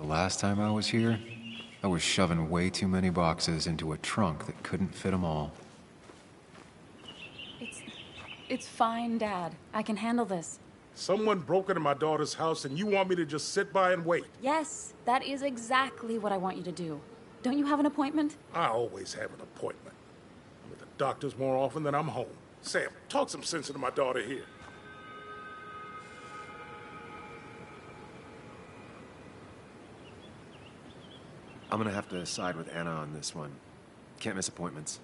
last time I was here, I was shoving way too many boxes into a trunk that couldn't fit them all. It's fine, Dad. I can handle this. Someone broke into my daughter's house and you want me to just sit by and wait? Yes, that is exactly what I want you to do. Don't you have an appointment? I always have an appointment. I'm at the doctor's more often than I'm home. Sam, talk some sense into my daughter here. I'm gonna have to side with Anna on this one. Can't miss appointments.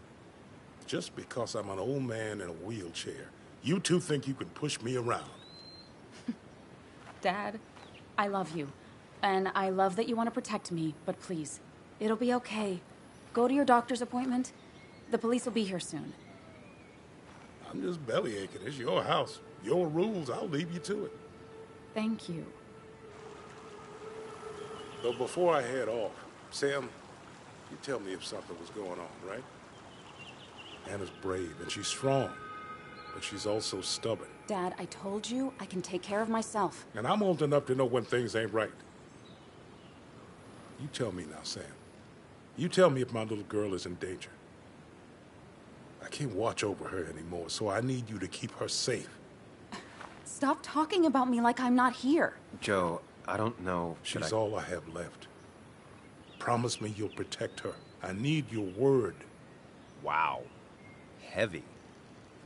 Just because I'm an old man in a wheelchair, you two think you can push me around. Dad, I love you. And I love that you want to protect me, but please, it'll be okay. Go to your doctor's appointment. The police will be here soon. I'm just bellyaching. It's your house. Your rules, I'll leave you to it. Thank you. So before I head off, Sam, you tell me if something was going on, right? Anna's brave and she's strong, but she's also stubborn. Dad, I told you I can take care of myself. And I'm old enough to know when things ain't right. You tell me now, Sam. You tell me if my little girl is in danger. I can't watch over her anymore, so I need you to keep her safe. Stop talking about me like I'm not here. Joe, I don't know. She's all I have left. Promise me you'll protect her. I need your word. Wow. Heavy.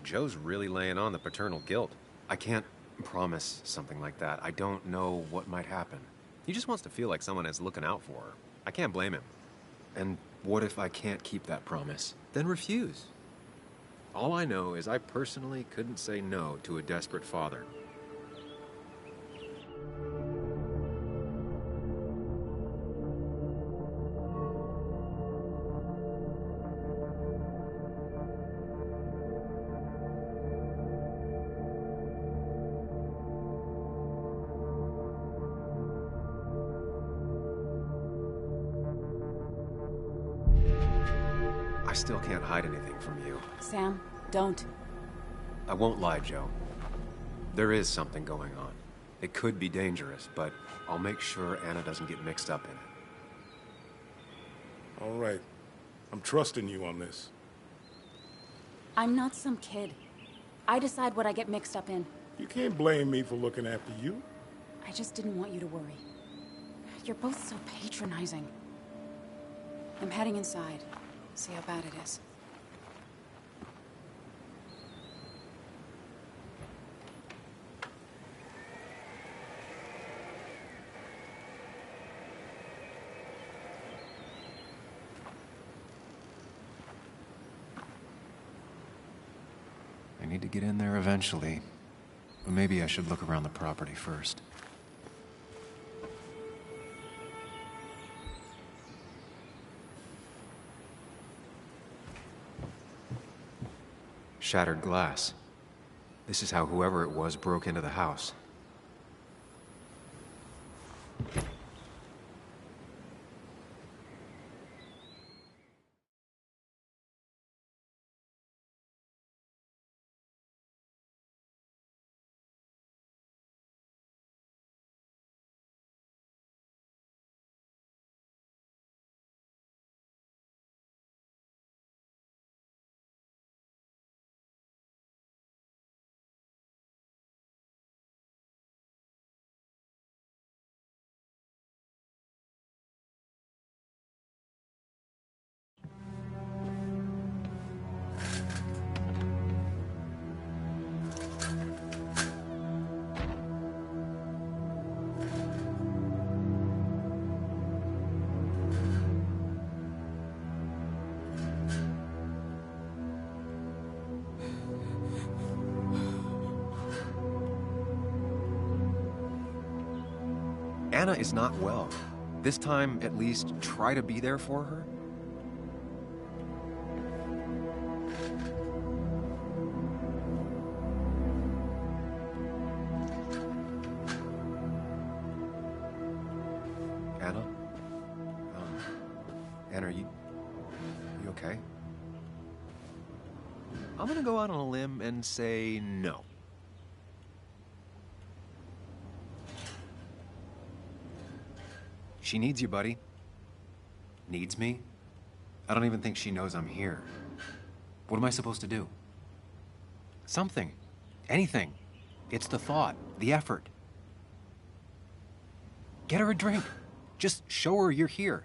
Joe's really laying on the paternal guilt. I can't promise something like that. I don't know what might happen. He just wants to feel like someone is looking out for her. I can't blame him. And what if I can't keep that promise? Then refuse. All I know is I personally couldn't say no to a desperate father. I still can't hide anything from you. Sam, don't. I won't lie, Joe. There is something going on. It could be dangerous, but I'll make sure Anna doesn't get mixed up in it. All right. I'm trusting you on this. I'm not some kid. I decide what I get mixed up in. You can't blame me for looking after you. I just didn't want you to worry. You're both so patronizing. I'm heading inside. See how bad it is. I need to get in there eventually. But maybe I should look around the property first. Shattered glass. This is how whoever it was broke into the house. Anna is not well. This time, at least, try to be there for her. Anna? Anna, are you okay? I'm gonna go out on a limb and say no. She needs you, buddy. Needs me? I don't even think she knows I'm here. What am I supposed to do? Something. Anything. It's the thought, the effort. Get her a drink. Just show her you're here.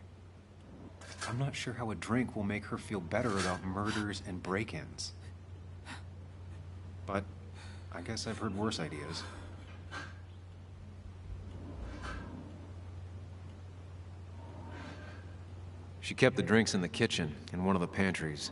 I'm not sure how a drink will make her feel better about murders and break-ins. But I guess I've heard worse ideas. She kept the drinks in the kitchen, in one of the pantries.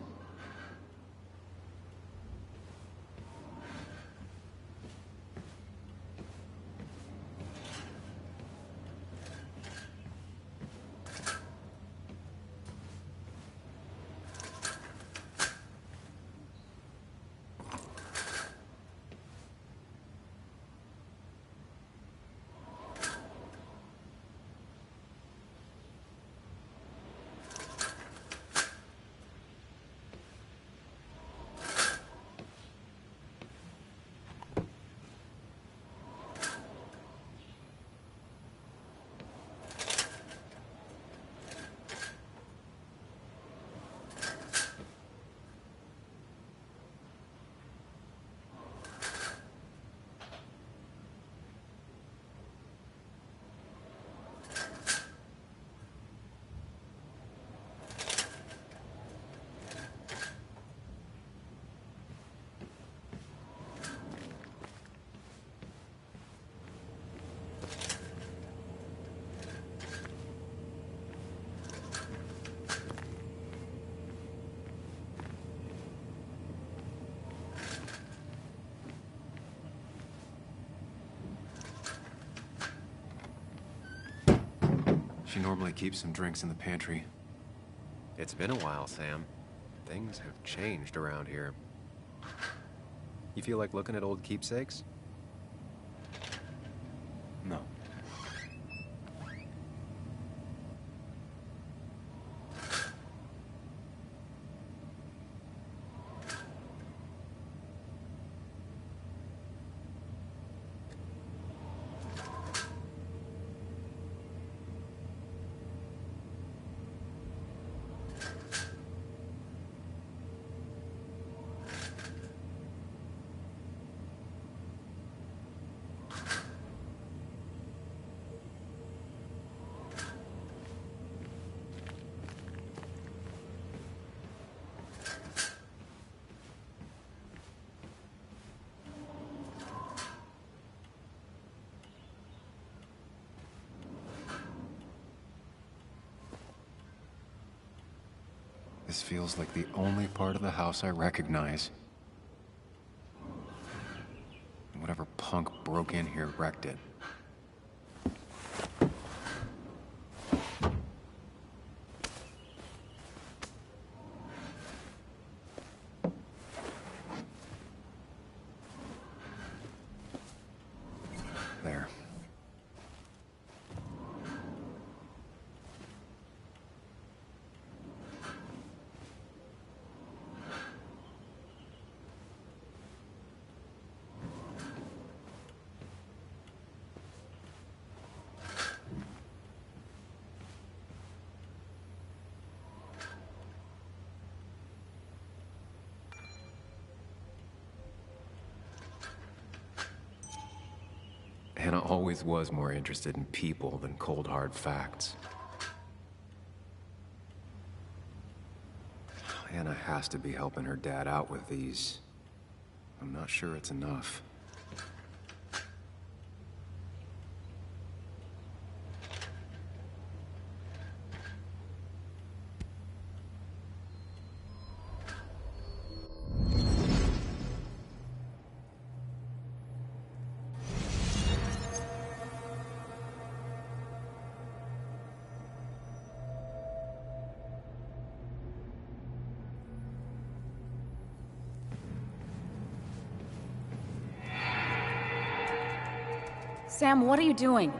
She normally keeps some drinks in the pantry. It's been a while, Sam. Things have changed around here. You feel like looking at old keepsakes? No. This feels like the only part of the house I recognize. Whatever punk broke in here wrecked it. There. Hannah always was more interested in people than cold, hard facts. Hannah has to be helping her dad out with these. I'm not sure it's enough. Sam, what are you doing?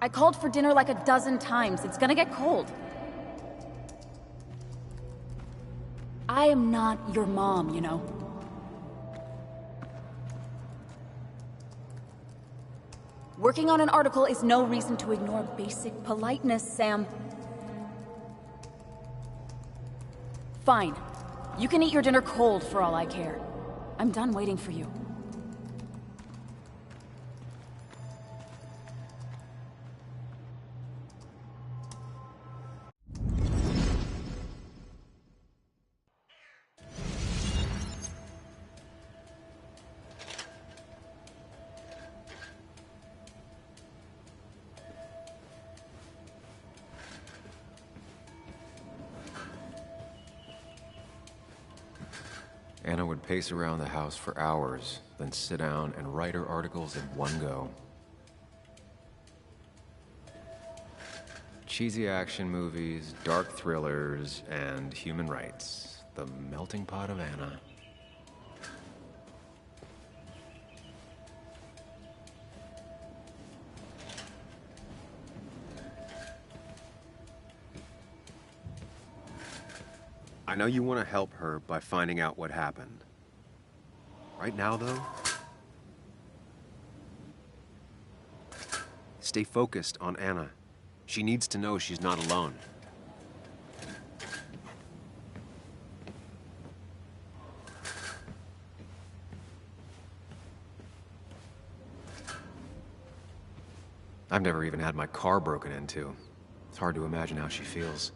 I called for dinner like a dozen times. It's gonna get cold. I am not your mom, you know. Working on an article is no reason to ignore basic politeness, Sam. Fine. You can eat your dinner cold for all I care. I'm done waiting for you. Anna would pace around the house for hours, then sit down and write her articles in one go. Cheesy action movies, dark thrillers, and human rights. The melting pot of Anna. I know you want to help her by finding out what happened. Right now, though, stay focused on Anna. She needs to know she's not alone. I've never even had my car broken into. It's hard to imagine how she feels.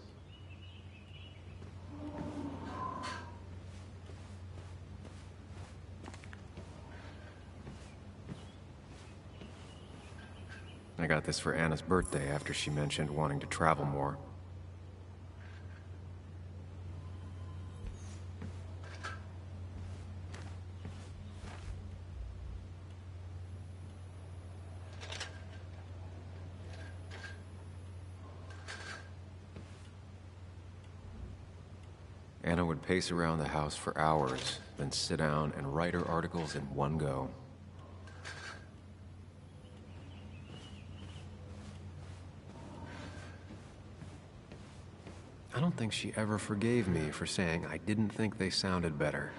I got this for Anna's birthday after she mentioned wanting to travel more. Anna would pace around the house for hours, then sit down and write her articles in one go. I don't think she ever forgave me for saying I didn't think they sounded better.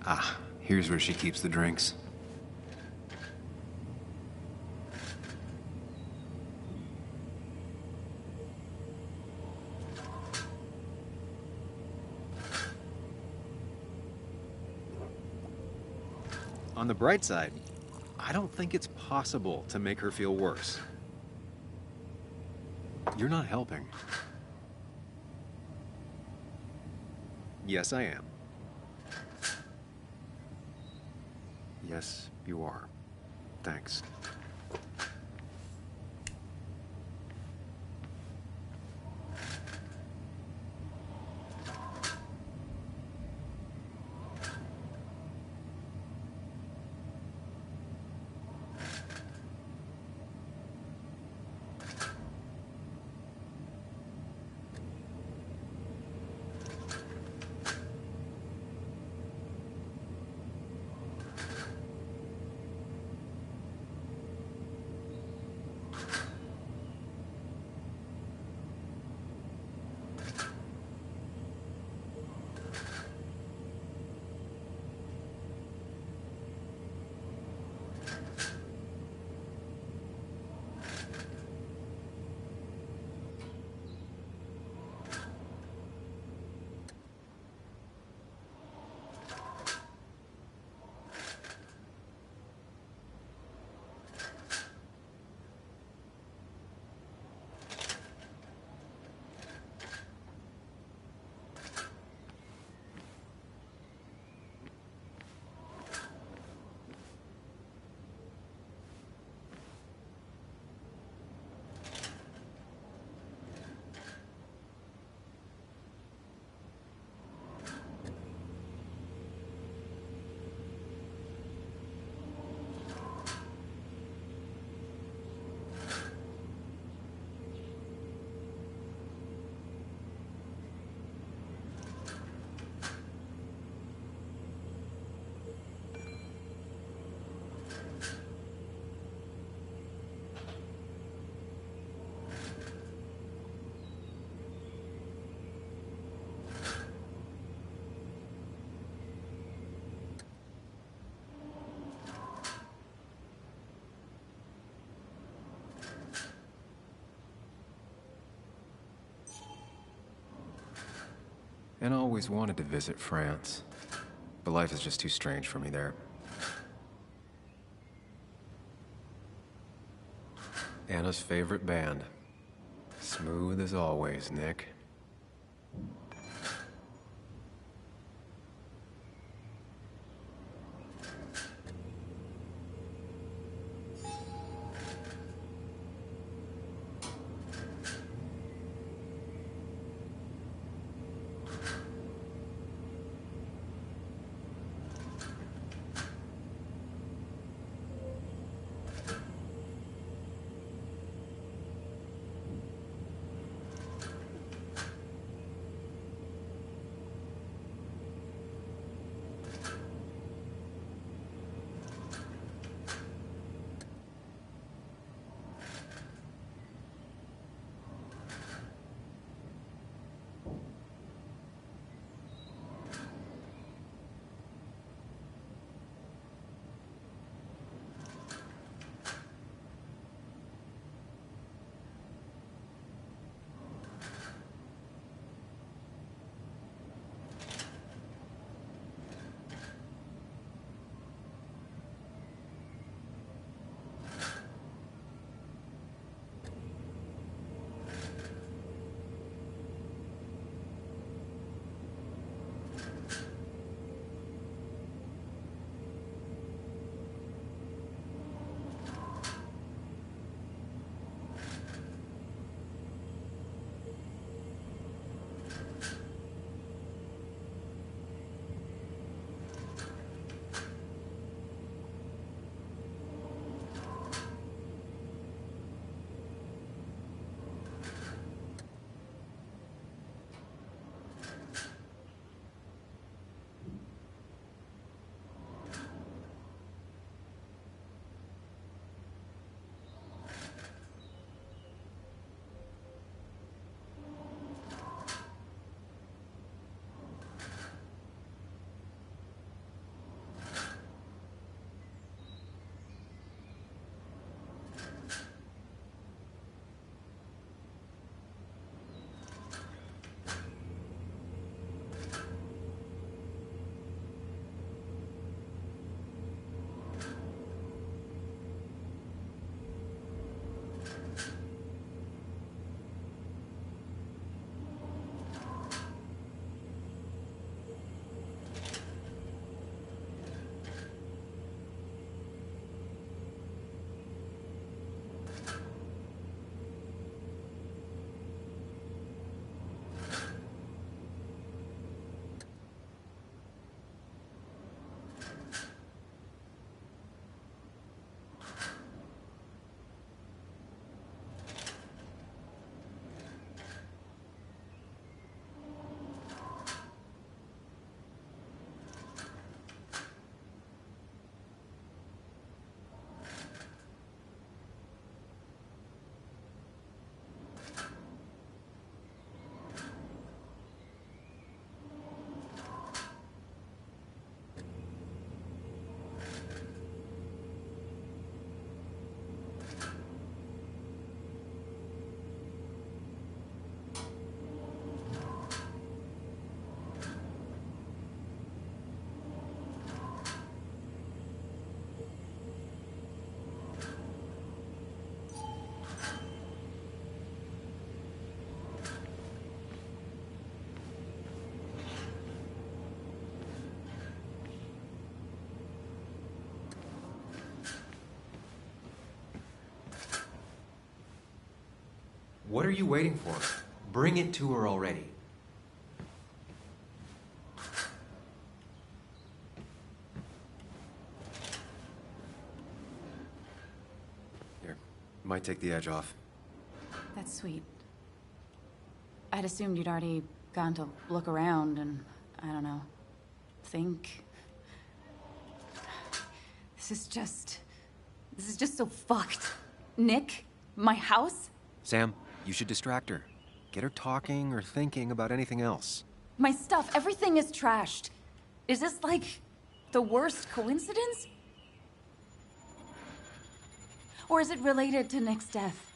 Ah, here's where she keeps the drinks. On the bright side, I don't think it's possible to make her feel worse. You're not helping. Yes, I am. Yes, you are. Thanks. And always wanted to visit France. But life is just too strange for me there. Anna's favorite band. Smooth as always, Nick. What are you waiting for? Bring it to her already. Here, might take the edge off. That's sweet. I'd assumed you'd already gone to look around and, I don't know, think. This is just so fucked. Nick? My house? Sam, you should distract her. Get her talking or thinking about anything else. My stuff, everything is trashed. Is this like the worst coincidence? Or is it related to Nick's death?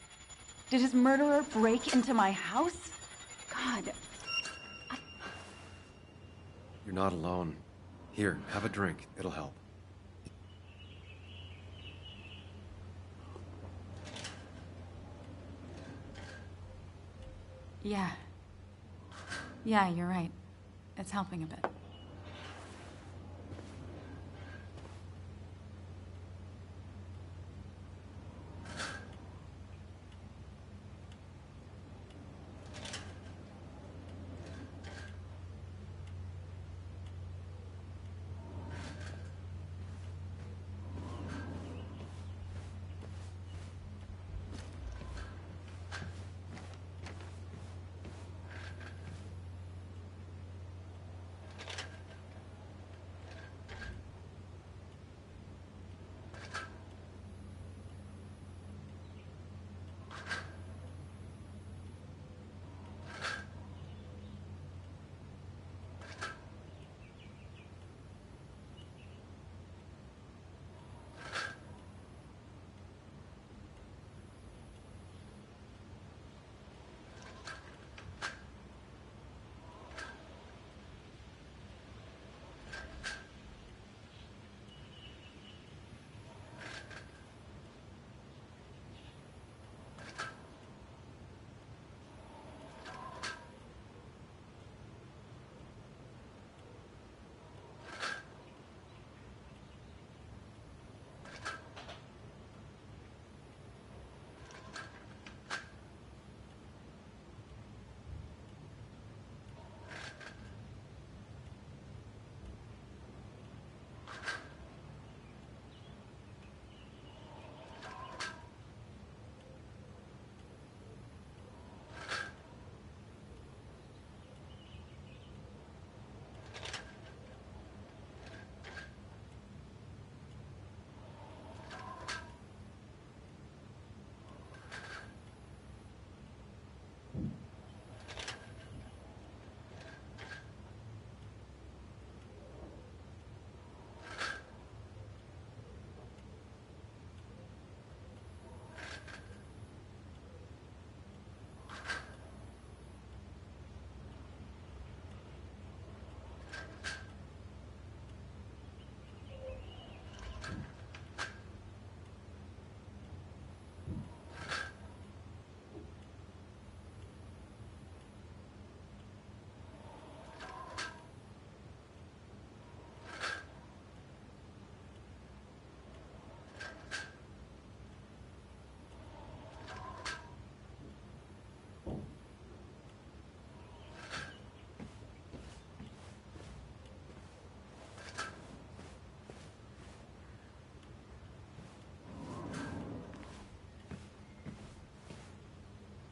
Did his murderer break into my house? God. You're not alone. Here, have a drink. It'll help. Yeah. Yeah, you're right. It's helping a bit.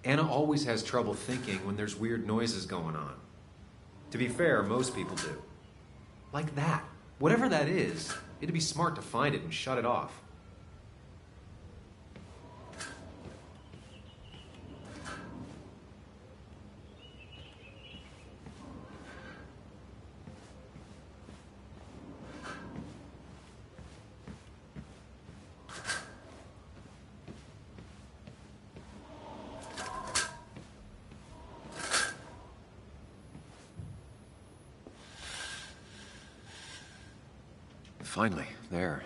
Anna always has trouble thinking when there's weird noises going on. To be fair, most people do. Like that. Whatever that is, it'd be smart to find it and shut it off. Finally, there.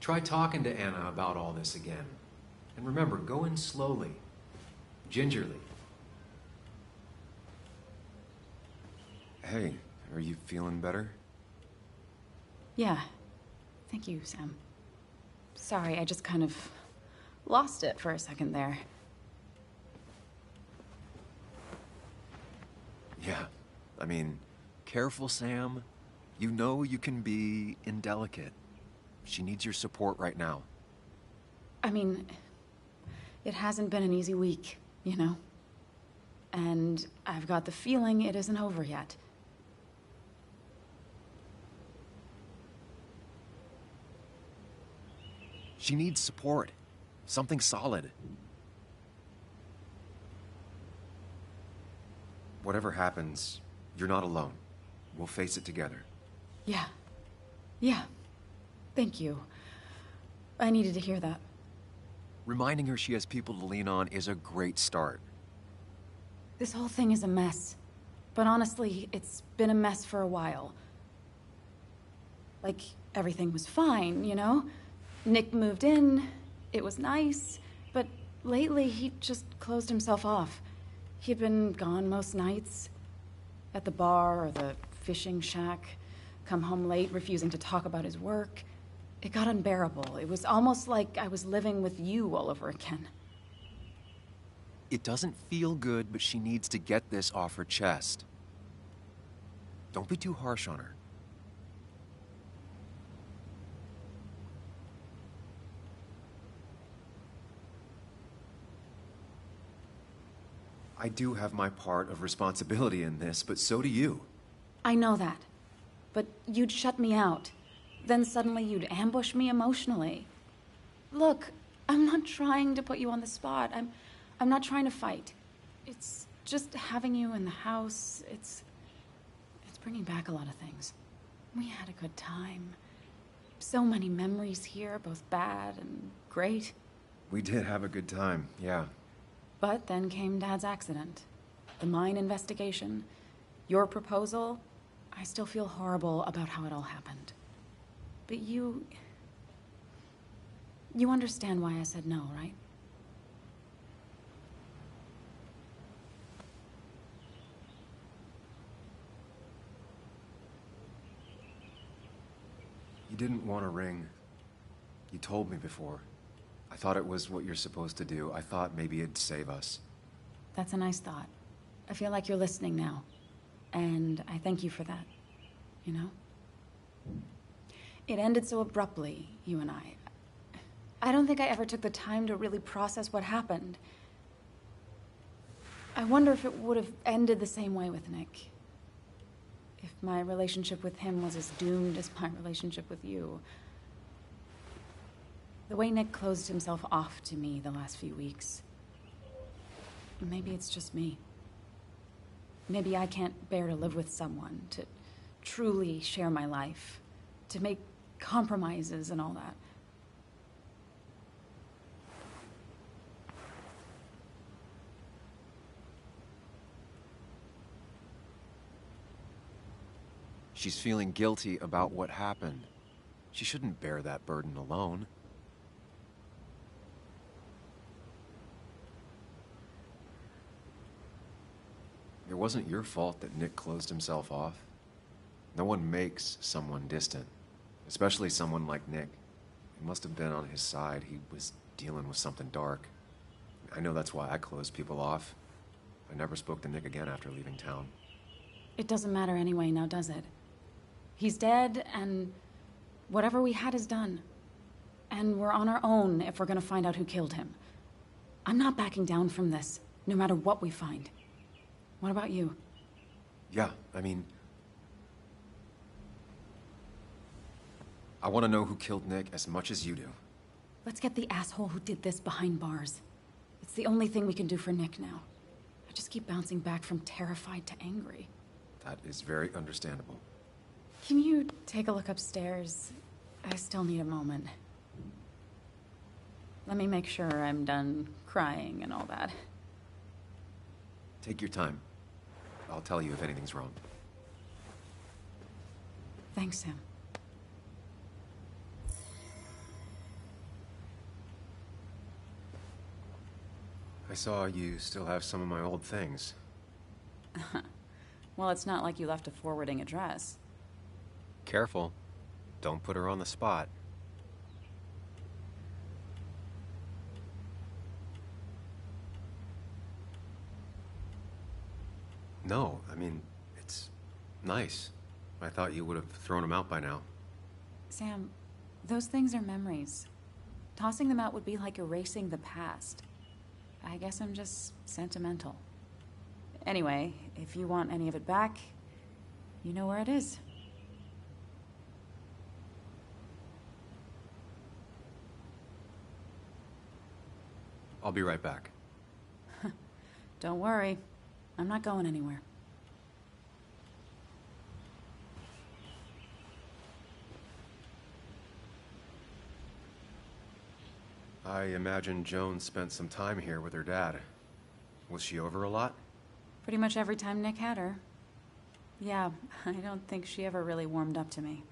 Try talking to Anna about all this again. And remember, go in slowly, gingerly. Hey, are you feeling better? Yeah. Thank you, Sam. Sorry, I just kind of lost it for a second there. Yeah. I mean, careful, Sam. You know you can be indelicate. She needs your support right now. I mean, it hasn't been an easy week, you know? And I've got the feeling it isn't over yet. She needs support. Something solid. Whatever happens, you're not alone. We'll face it together. Yeah. Yeah. Thank you. I needed to hear that. Reminding her she has people to lean on is a great start. This whole thing is a mess. But honestly, it's been a mess for a while. Like, everything was fine, you know? Nick moved in, it was nice, but lately he just closed himself off. He'd been gone most nights, at the bar or the fishing shack, come home late, refusing to talk about his work. It got unbearable. It was almost like I was living with you all over again. It doesn't feel good, but she needs to get this off her chest. Don't be too harsh on her. I do have my part of responsibility in this, but so do you. I know that. But you'd shut me out. Then suddenly you'd ambush me emotionally. Look, I'm not trying to put you on the spot. I'm not trying to fight. It's just having you in the house. It's bringing back a lot of things. We had a good time. So many memories here, both bad and great. We did have a good time, yeah. But then came Dad's accident. The mine investigation. Your proposal. I still feel horrible about how it all happened. But you understand why I said no, right? You didn't want a ring. You told me before. I thought it was what you're supposed to do. I thought maybe it'd save us. That's a nice thought. I feel like you're listening now. And I thank you for that. You know? It ended so abruptly, you and I. I don't think I ever took the time to really process what happened. I wonder if it would have ended the same way with Nick. If my relationship with him was as doomed as my relationship with you. The way Nick closed himself off to me the last few weeks. Maybe it's just me. Maybe I can't bear to live with someone, to truly share my life, to make compromises and all that. She's feeling guilty about what happened. She shouldn't bear that burden alone. It wasn't your fault that Nick closed himself off. No one makes someone distant, especially someone like Nick. It must have been on his side. He was dealing with something dark. I know that's why I closed people off. I never spoke to Nick again after leaving town. It doesn't matter anyway now, does it? He's dead, and whatever we had is done. And we're on our own if we're gonna find out who killed him. I'm not backing down from this, no matter what we find. What about you? Yeah, I mean... I want to know who killed Nick as much as you do. Let's get the asshole who did this behind bars. It's the only thing we can do for Nick now. I just keep bouncing back from terrified to angry. That is very understandable. Can you take a look upstairs? I still need a moment. Let me make sure I'm done crying and all that. Take your time. I'll tell you if anything's wrong. Thanks, Sam. I saw you still have some of my old things. Well, it's not like you left a forwarding address. Careful. Don't put her on the spot. No, I mean, it's nice. I thought you would have thrown them out by now. Sam, those things are memories. Tossing them out would be like erasing the past. I guess I'm just sentimental. Anyway, if you want any of it back, you know where it is. I'll be right back. Don't worry. I'm not going anywhere. I imagine Joan spent some time here with her dad. Was she over a lot? Pretty much every time Nick had her. Yeah, I don't think she ever really warmed up to me.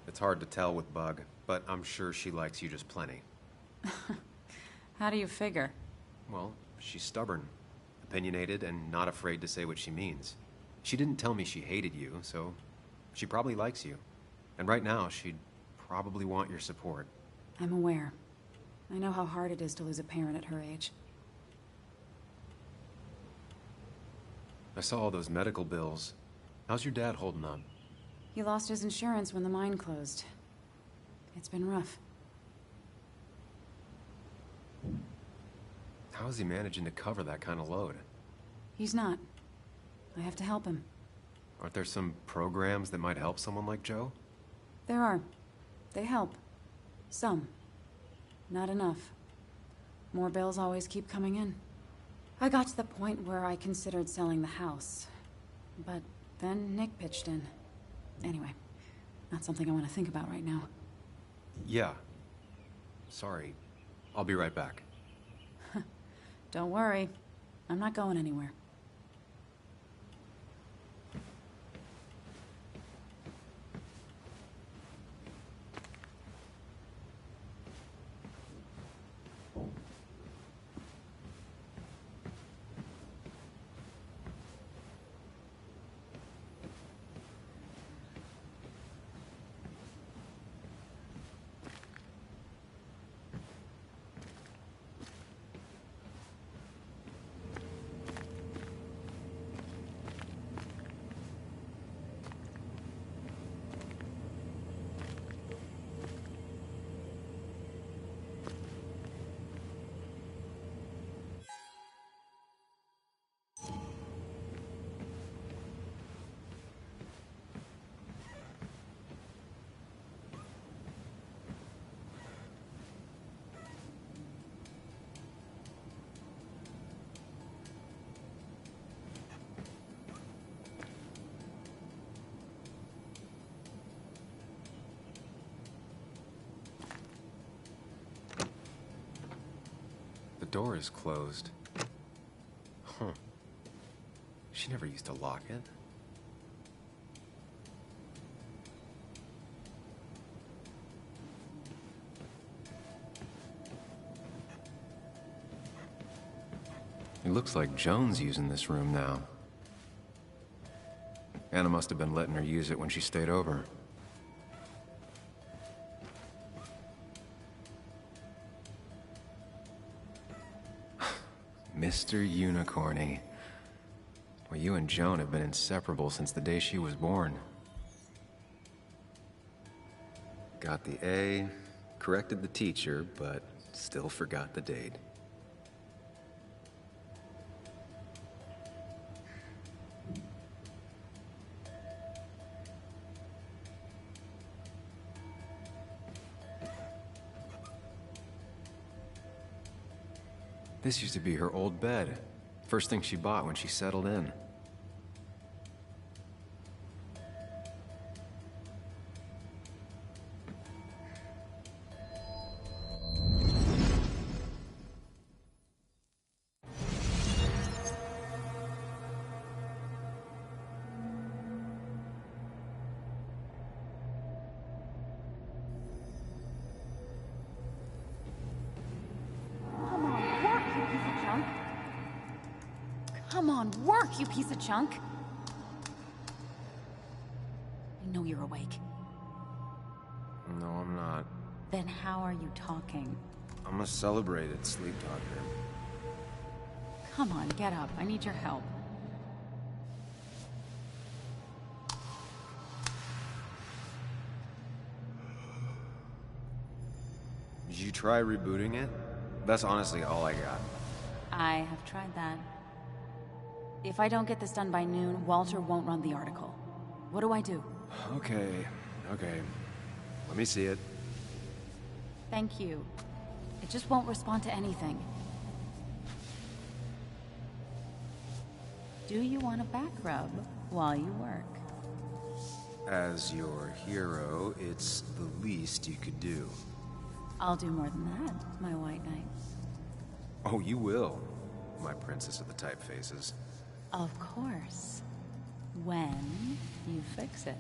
It's hard to tell with Bug, but I'm sure she likes you just plenty. How do you figure? Well, she's stubborn, opinionated, and not afraid to say what she means. She didn't tell me she hated you, so she probably likes you. And right now, she'd probably want your support. I'm aware. I know how hard it is to lose a parent at her age. I saw all those medical bills. How's your dad holding up? He lost his insurance when the mine closed. It's been rough. How is he managing to cover that kind of load? He's not. I have to help him. Aren't there some programs that might help someone like Joe? There are. They help. Some. Not enough. More bills always keep coming in. I got to the point where I considered selling the house. But then Nick pitched in. Anyway, not something I want to think about right now. Yeah. Sorry. I'll be right back. Don't worry. I'm not going anywhere. The door is closed. Huh. She never used to lock it. It looks like Joan's using this room now. Anna must have been letting her use it when she stayed over. Mr. Unicorny. Well, you and Joan have been inseparable since the day she was born. Got the A, corrected the teacher, but still forgot the date. This used to be her old bed. First thing she bought when she settled in. on, work, you piece of junk! I know you're awake. No, I'm not. Then how are you talking? I'm a celebrated sleep doctor. Come on, get up. I need your help. Did you try rebooting it? That's honestly all I got. I have tried that. If I don't get this done by noon, Walter won't run the article. What do I do? Okay. Let me see it. Thank you. It just won't respond to anything. Do you want a back rub while you work? As your hero, it's the least you could do. I'll do more than that, my white knight. Oh, you will, my princess of the typefaces. Of course. When you fix it.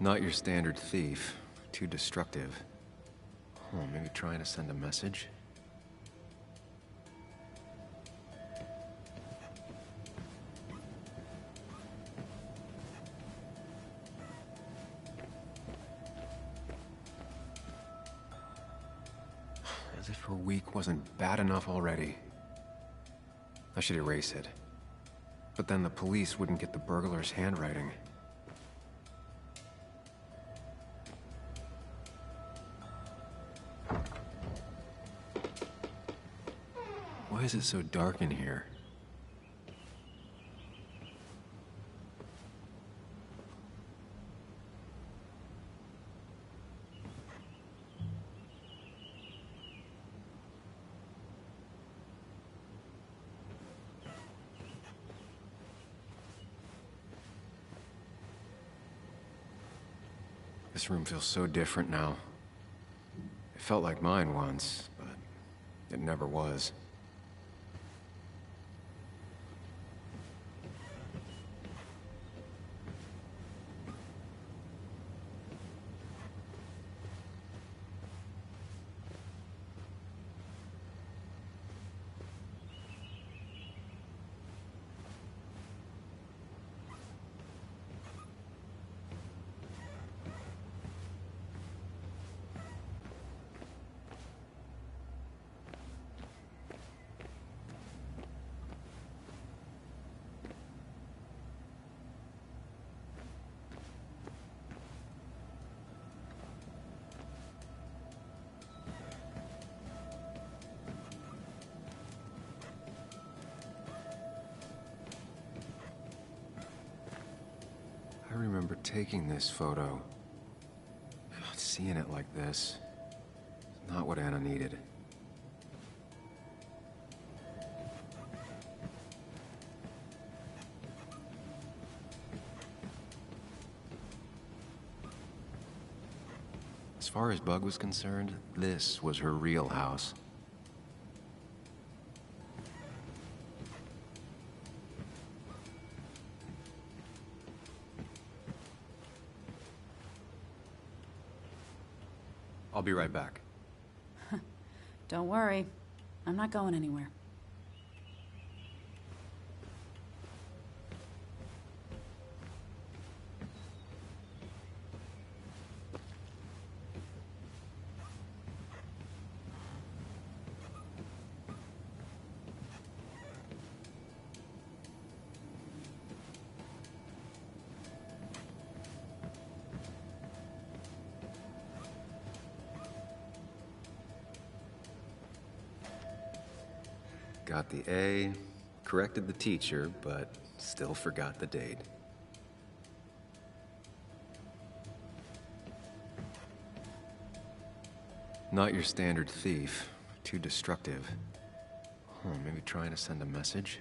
Not your standard thief. Too destructive. Oh, maybe trying to send a message? As if her week wasn't bad enough already. I should erase it. But then the police wouldn't get the burglar's handwriting. Why is it so dark in here? This room feels so different now. It felt like mine once, but it never was. I remember taking this photo. God, seeing it like this. Not what Anna needed. As far as Bug was concerned, this was her real house. I'll be right back. Don't worry. I'm not going anywhere. Got the A, corrected the teacher, but still forgot the date. Not your standard thief. Too destructive. Oh, maybe trying to send a message?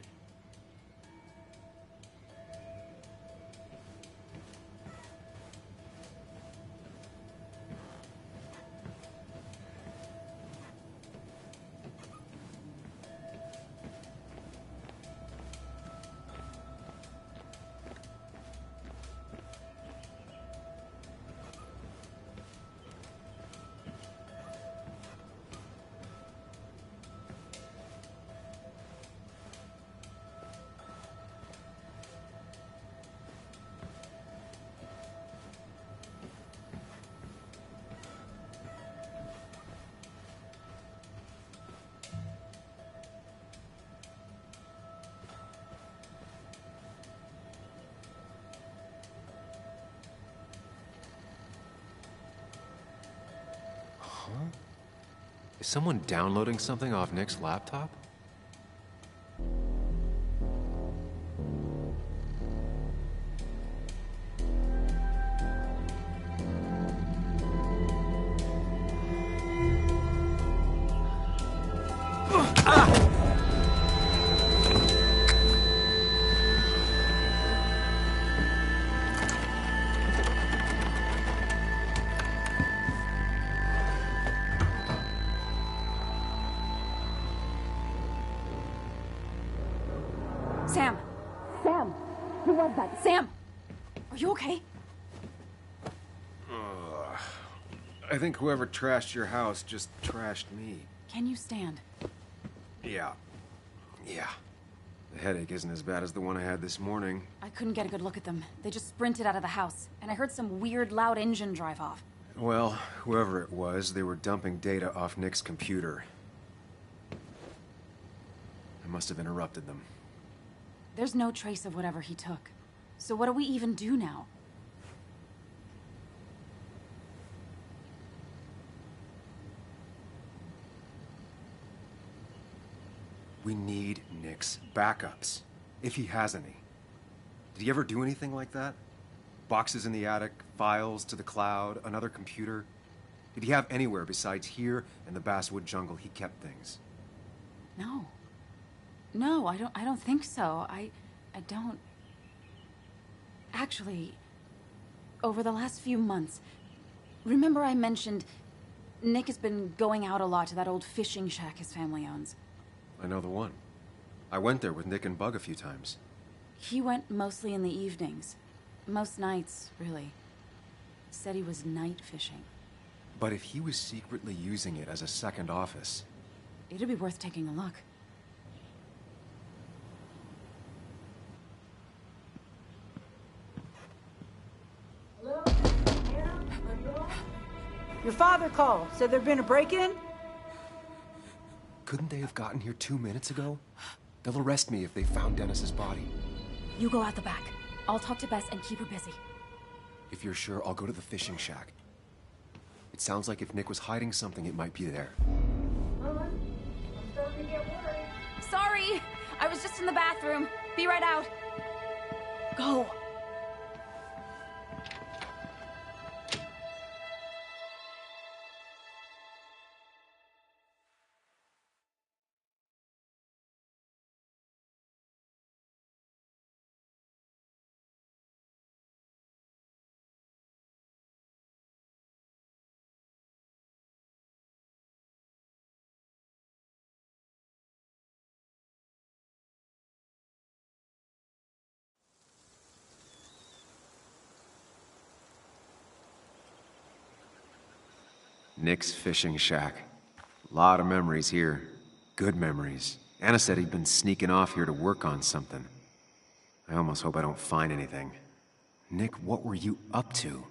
Is someone downloading something off Nick's laptop? Sam! Sam! Who was that? Sam! Are you okay? I think whoever trashed your house just trashed me. Can you stand? Yeah. The headache isn't as bad as the one I had this morning. I couldn't get a good look at them. They just sprinted out of the house, and I heard some weird, loud engine drive off. Well, whoever it was, they were dumping data off Nick's computer. I must have interrupted them. There's no trace of whatever he took. So what do we even do now? We need Nick's backups, if he has any. Did he ever do anything like that? Boxes in the attic, files to the cloud, another computer? Did he have anywhere besides here and the Basswood jungle he kept things? No. No, I don't think so. I don't... Actually, over the last few months, remember I mentioned Nick has been going out a lot to that old fishing shack his family owns. I know the one. I went there with Nick and Bug a few times. He went mostly in the evenings. Most nights, really. Said he was night fishing. But if he was secretly using it as a second office... It'd be worth taking a look. Your father called. Said there'd been a break-in? Couldn't they have gotten here 2 minutes ago? They'll arrest me if they found Dennis's body. You go out the back. I'll talk to Bess and keep her busy. If you're sure, I'll go to the fishing shack. It sounds like if Nick was hiding something, it might be there. I'm starting to get worried. Sorry! I was just in the bathroom. Be right out. Go. Nick's fishing shack. Lot of memories here. Good memories. Anna said he'd been sneaking off here to work on something. I almost hope I don't find anything. Nick, what were you up to?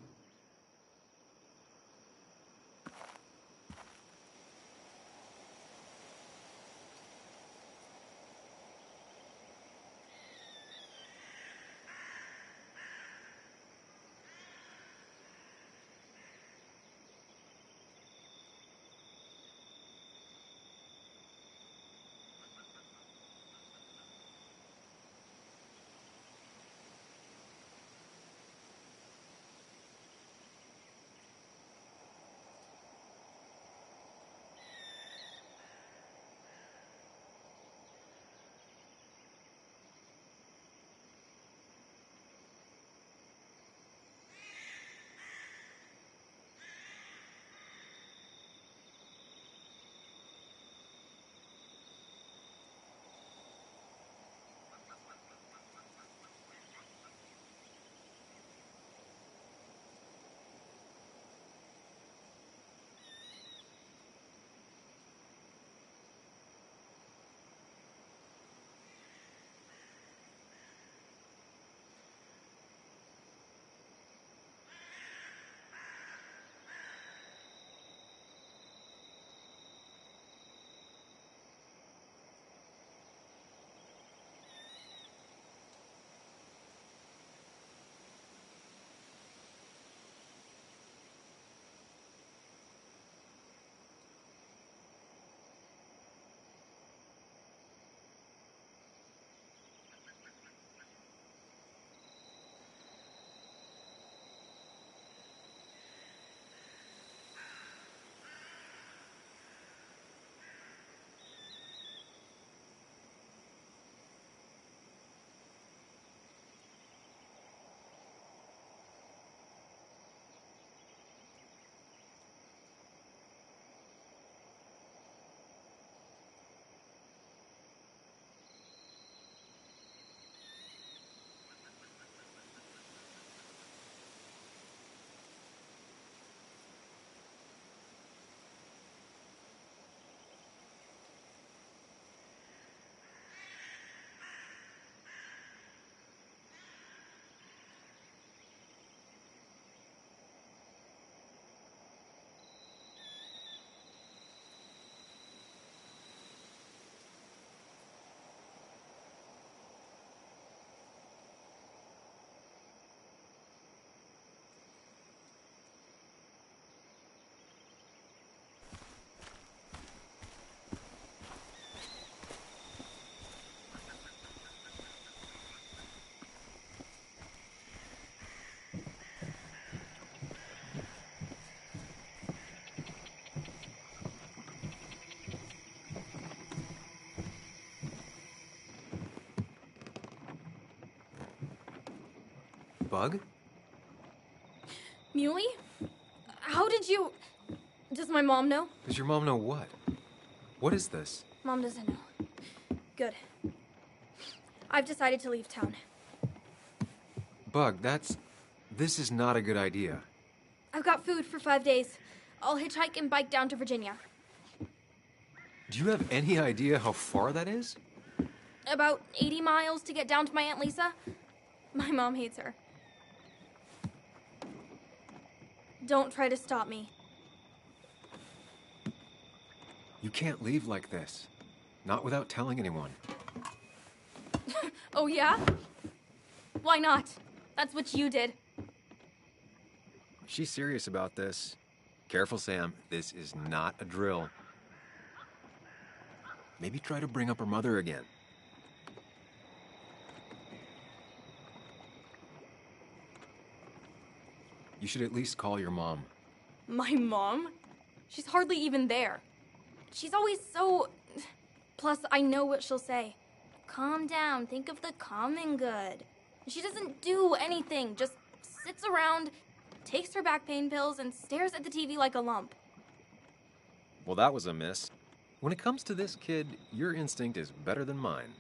Bug? Muley? How did you... Does my mom know? Does your mom know what? What is this? Mom doesn't know. Good. I've decided to leave town. Bug, this is not a good idea. I've got food for 5 days. I'll hitchhike and bike down to Virginia. Do you have any idea how far that is? About 80 miles to get down to my Aunt Lisa. My mom hates her. Don't try to stop me. You can't leave like this. Not without telling anyone. Oh, yeah? Why not? That's what you did. She's serious about this. Careful, Sam. This is not a drill. Maybe try to bring up her mother again. You should at least call your mom. My mom? She's hardly even there. She's always so... Plus, I know what she'll say. Calm down, think of the common good. She doesn't do anything, just sits around, takes her back pain pills, and stares at the TV like a lump. Well, that was a miss. When it comes to this kid, your instinct is better than mine.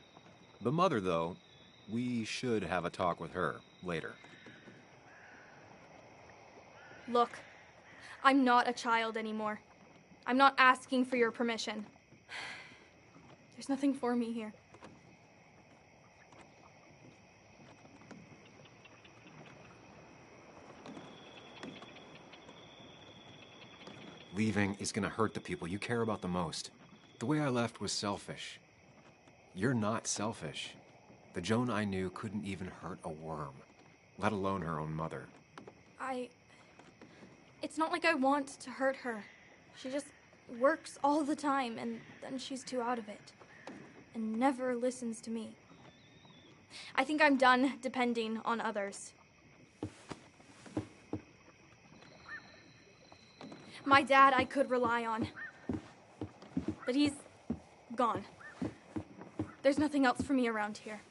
The mother, though, we should have a talk with her later. Look, I'm not a child anymore. I'm not asking for your permission. There's nothing for me here. Leaving is gonna hurt the people you care about the most. The way I left was selfish. You're not selfish. The Joan I knew couldn't even hurt a worm, let alone her own mother. It's not like I want to hurt her. She just works all the time, and then she's too out of it. And never listens to me. I think I'm done depending on others. My dad I could rely on. But he's gone. There's nothing else for me around here.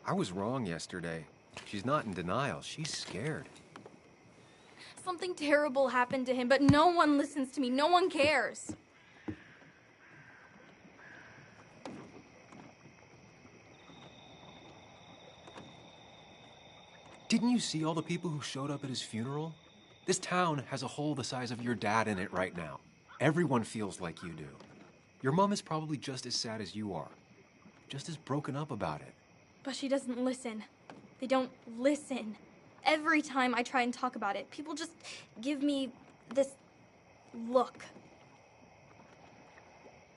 I was wrong yesterday. She's not in denial. She's scared. Something terrible happened to him, but no one listens to me. No one cares. Didn't you see all the people who showed up at his funeral? This town has a hole the size of your dad in it right now. Everyone feels like you do. Your mom is probably just as sad as you are. Just as broken up about it. But she doesn't listen. They don't listen. Every time I try and talk about it, people just give me this look.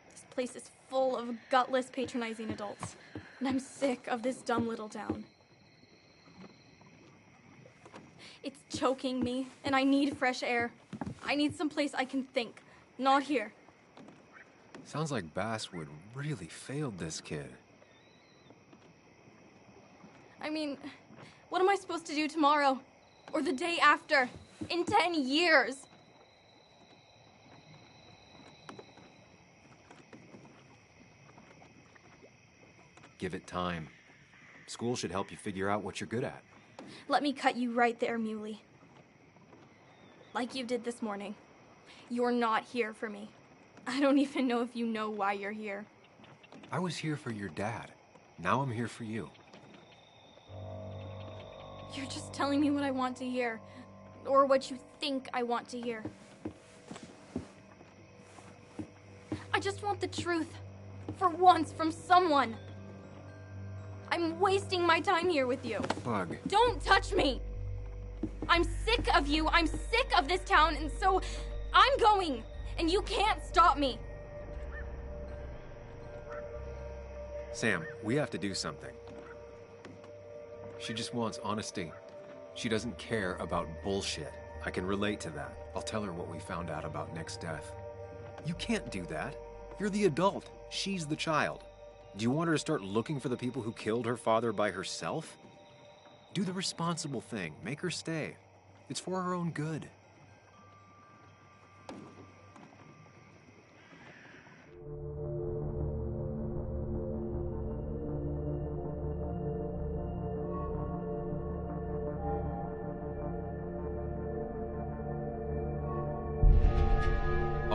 This place is full of gutless, patronizing adults. And I'm sick of this dumb little town. It's choking me, and I need fresh air. I need someplace I can think. Not here. Sounds like Basswood really failed this kid. I mean, what am I supposed to do tomorrow? Or the day after? In 10 years? Give it time. School should help you figure out what you're good at. Let me cut you right there, Muley. Like you did this morning. You're not here for me. I don't even know if you know why you're here. I was here for your dad. Now I'm here for you. You're just telling me what I want to hear. Or what you think I want to hear. I just want the truth. For once, from someone. I'm wasting my time here with you. Bug. Don't touch me! I'm sick of you, I'm sick of this town, and so I'm going, and you can't stop me. Sam, we have to do something. She just wants honesty. She doesn't care about bullshit. I can relate to that. I'll tell her what we found out about Nick's death. You can't do that. You're the adult. She's the child. Do you want her to start looking for the people who killed her father by herself? Do the responsible thing. Make her stay. It's for her own good.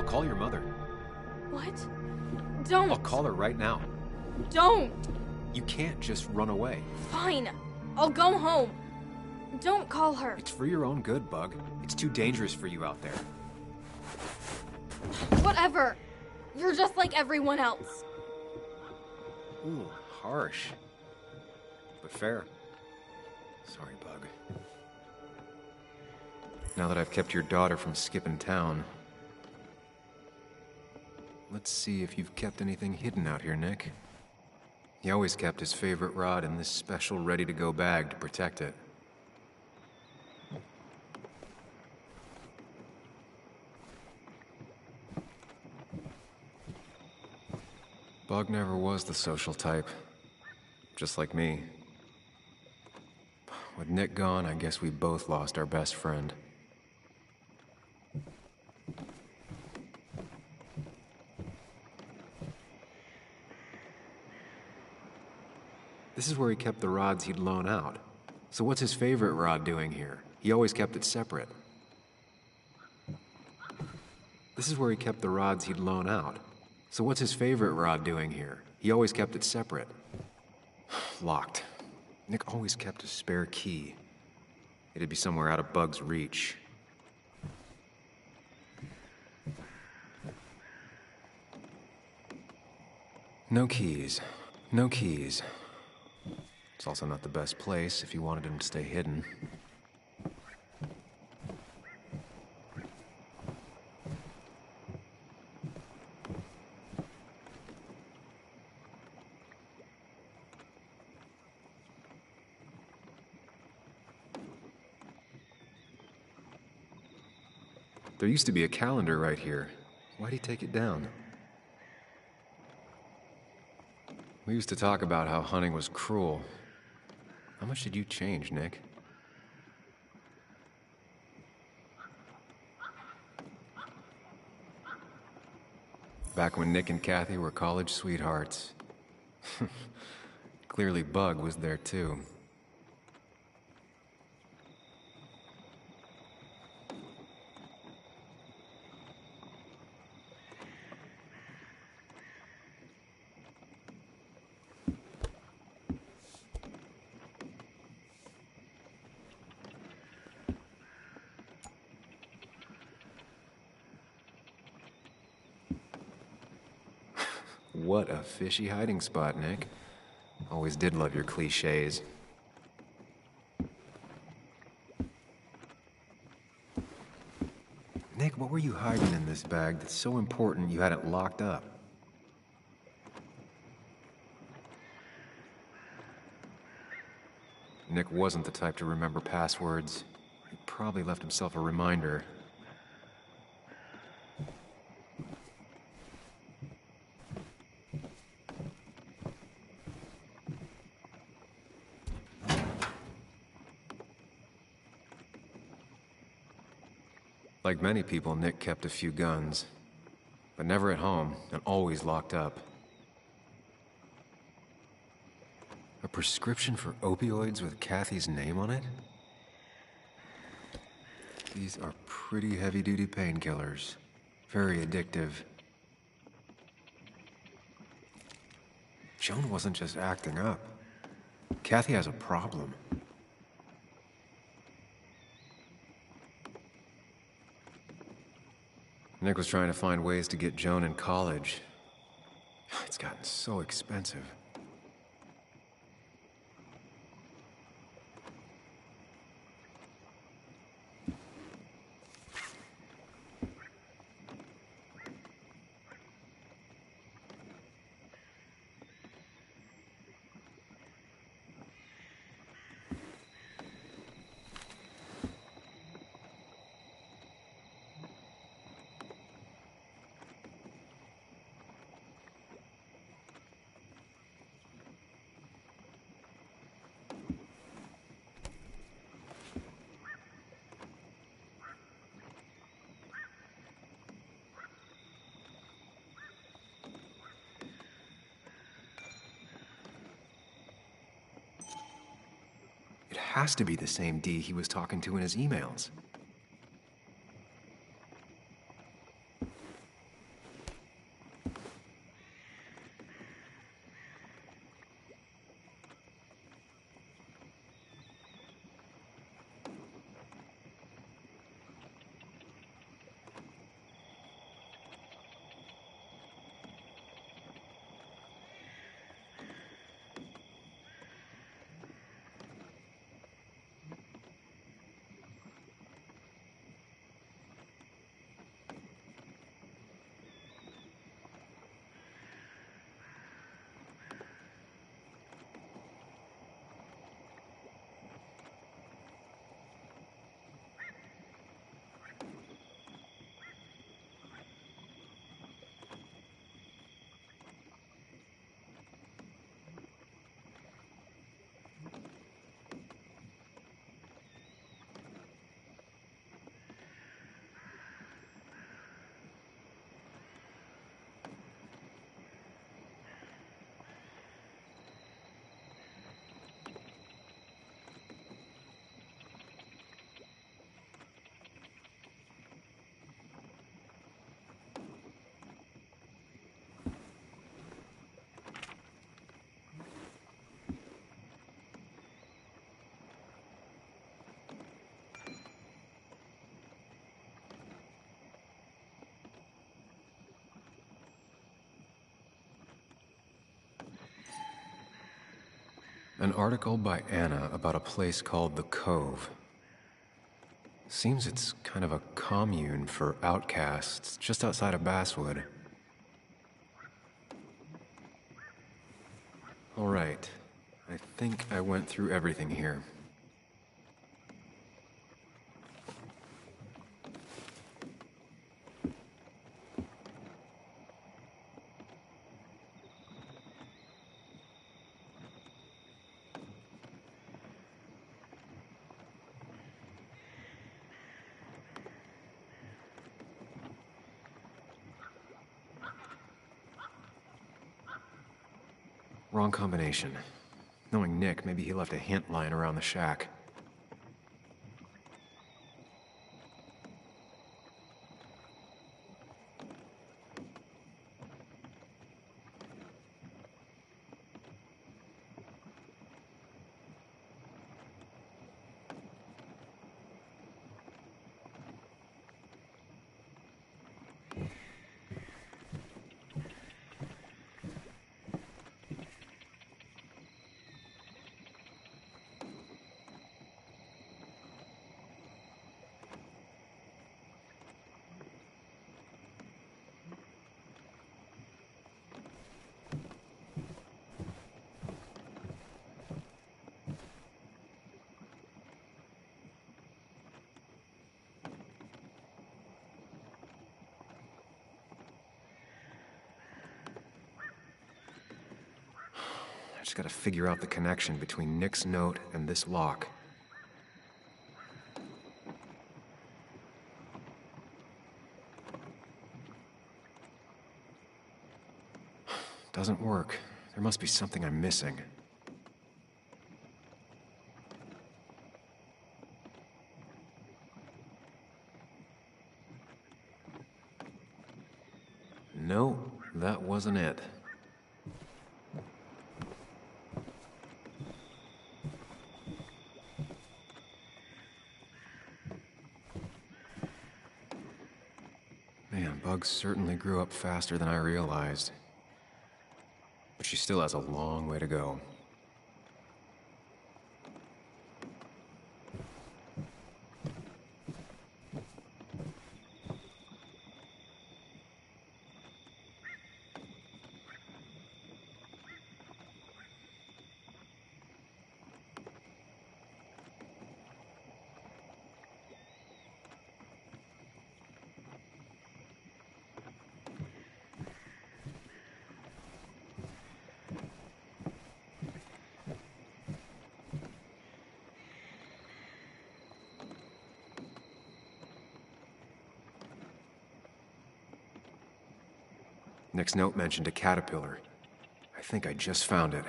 call your mother. What? Don't. I'll call her right now. Don't. You can't just run away. Fine. I'll go home. Don't call her. It's for your own good, Bug. It's too dangerous for you out there. Whatever. You're just like everyone else. Ooh, harsh. But fair. Sorry, Bug. Now that I've kept your daughter from skipping town, let's see if you've kept anything hidden out here, Nick. He always kept his favorite rod in this special ready-to-go bag to protect it. Bug never was the social type. Just like me. With Nick gone, I guess we both lost our best friend. This is where he kept the rods he'd loan out. So what's his favorite rod doing here? He always kept it separate. This is where he kept the rods he'd loan out. So what's his favorite rod doing here? He always kept it separate. Locked. Nick always kept a spare key. It'd be somewhere out of Bug's reach. No keys. No keys. It's also not the best place if you wanted him to stay hidden. There used to be a calendar right here. Why'd he take it down? We used to talk about how hunting was cruel. How much did you change, Nick? Back when Nick and Kathy were college sweethearts. Clearly Bug was there too. What a fishy hiding spot, Nick. Always did love your cliches. Nick, what were you hiding in this bag that's so important you had it locked up? Nick wasn't the type to remember passwords. He probably left himself a reminder. Like many people, Nick kept a few guns, but never at home and always locked up. A prescription for opioids with Kathy's name on it? These are pretty heavy-duty painkillers. Very addictive. Joan wasn't just acting up. Kathy has a problem. Nick was trying to find ways to get Joan in college. It's gotten so expensive. It has to be the same D he was talking to in his emails. An article by Anna about a place called The Cove. Seems it's kind of a commune for outcasts just outside of Basswood. All right. I think I went through everything here. Wrong combination. Knowing Nick, maybe he left a hint lying around the shack. I just gotta figure out the connection between Nick's note and this lock. Doesn't work. There must be something I'm missing. No, that wasn't it. Man, Bugs certainly grew up faster than I realized. But she still has a long way to go. Nick's note mentioned a caterpillar. I think I just found it.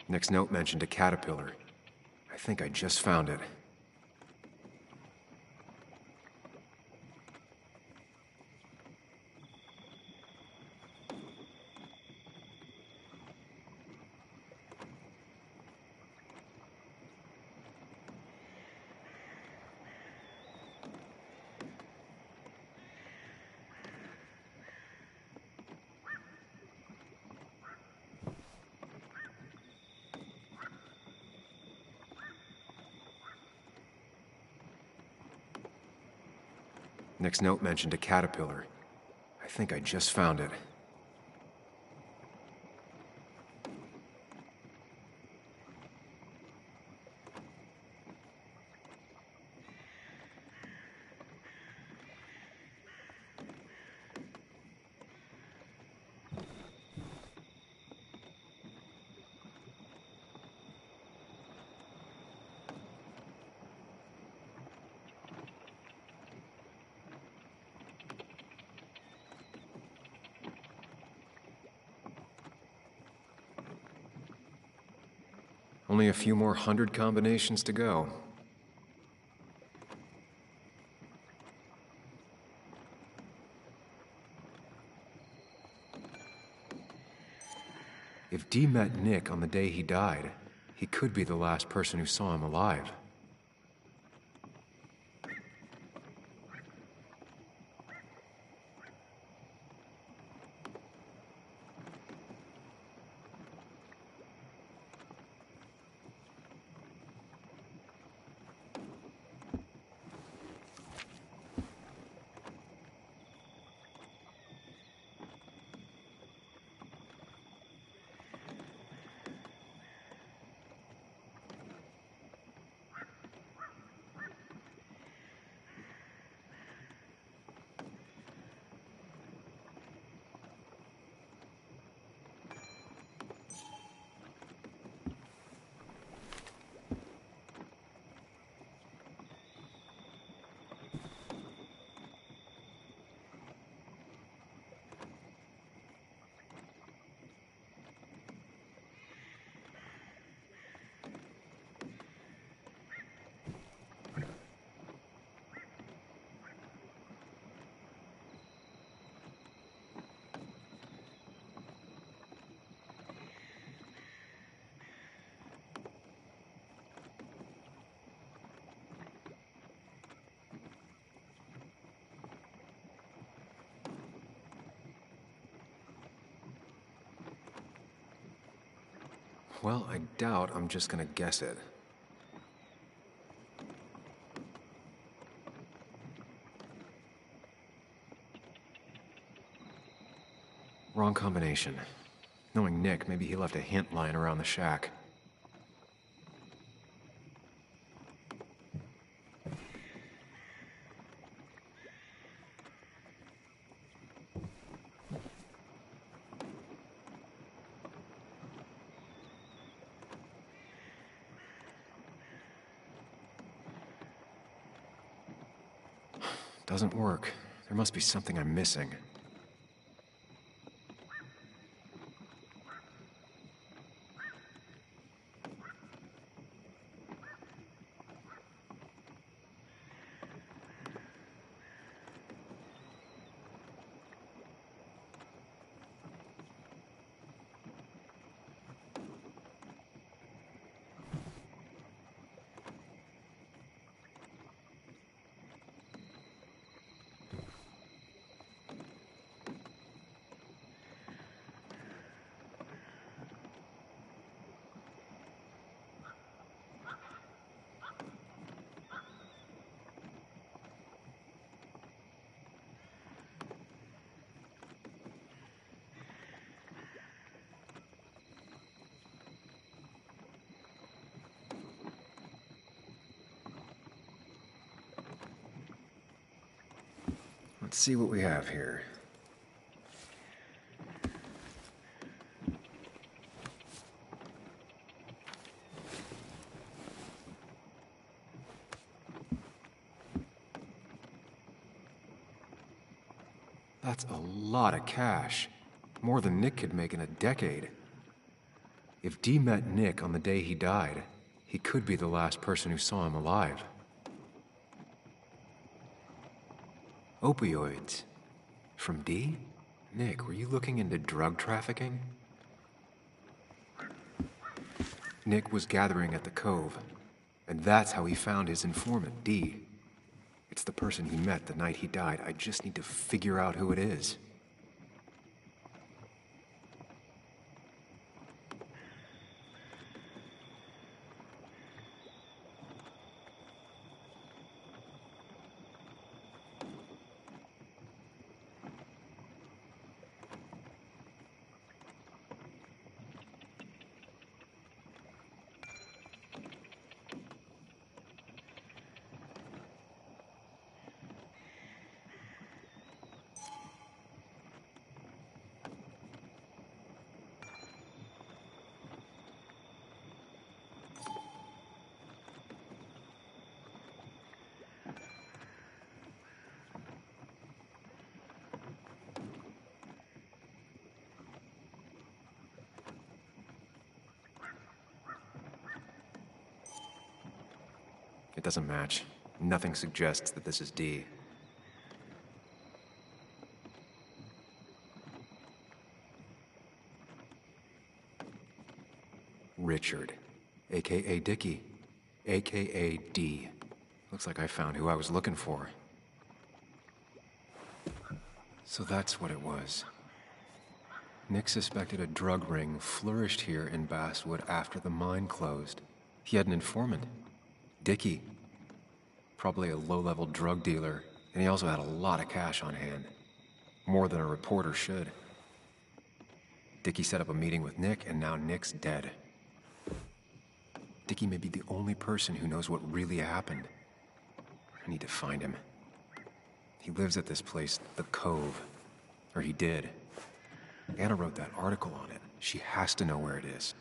Nick's note mentioned a caterpillar. I think I just found it. Nick's note mentioned a caterpillar. I think I just found it. Only a few more 100 combinations to go. If Dee met Nick on the day he died, he could be the last person who saw him alive. Well, I doubt I'm just gonna guess it. Wrong combination. Knowing Nick, maybe he left a hint lying around the shack. Doesn't work. There must be something I'm missing. Let's see what we have here. That's a lot of cash. More than Nick could make in a decade. If Dee met Nick on the day he died, he could be the last person who saw him alive. Opioids. From Dee? Nick, were you looking into drug trafficking? Nick was gathering at the Cove, and that's how he found his informant, Dee. It's the person he met the night he died. I just need to figure out who it is. It doesn't match. Nothing suggests that this is Dee. Richard, aka Dickie, aka Dee. Looks like I found who I was looking for. So that's what it was. Nick suspected a drug ring flourished here in Basswood after the mine closed. He had an informant, Dickie. Probably a low-level drug dealer, and he also had a lot of cash on hand. More than a reporter should. Dickie set up a meeting with Nick, and now Nick's dead. Dickie may be the only person who knows what really happened. I need to find him. He lives at this place, The Cove. Or he did. Anna wrote that article on it. She has to know where it is.